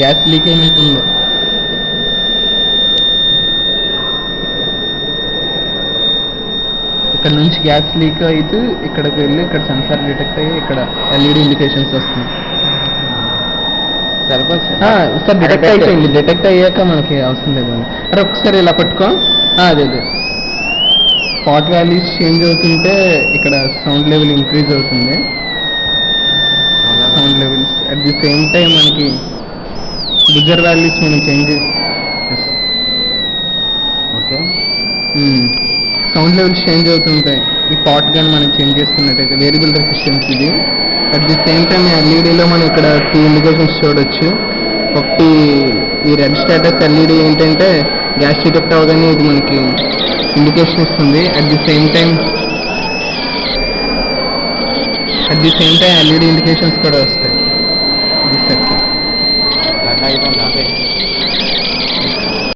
Gas leak అయినట్టుంది. ఇక్కడ నుంచి గ్యాస్ లీక్ అయితే ఇక్కడికి వెళ్ళి ఇక్కడ సెన్సార్ డిటెక్ట్ అయ్యి ఇక్కడ ఎల్ఈడి ఇండికేషన్స్ వస్తుంది. సార్ డిటెక్ట్ అయిపోయింది. డిటెక్ట్ అయ్యాక మనకి అవసరం లేదు. అరే ఒకసారి ఇలా పట్టుకో. అదే పాట్ వాల్యూస్ చేంజ్ అవుతుంటే ఇక్కడ సౌండ్ లెవెల్ ఇంక్రీజ్ అవుతుంది. Sound levels at the same time మనకి బిగ్గర్ వాల్యూస్ మనం change okay. Sound levels change అవుతుంటాయి. ఈ పాట్ కానీ మనం చేంజ్ చేసుకున్నట్టయితే వేరియబుల్ రెసిస్టెన్స్ ఇది. అట్ ది సేమ్ టైం ఎల్ఈడిలో మనం ఇక్కడ 2 ఇండికేషన్స్ చూడొచ్చు. ఒకటి ఈ రెడ్ స్టేటస్ ఎల్ఈడి ఏంటంటే గ్యాస్ డిటెక్ట్ అవ్వగానే ఇది మనకి ఇండికేషన్ ఇస్తుంది. At the same time LED indications కూడా వస్తాయి. ఇది సెట్. అయిపోయింది.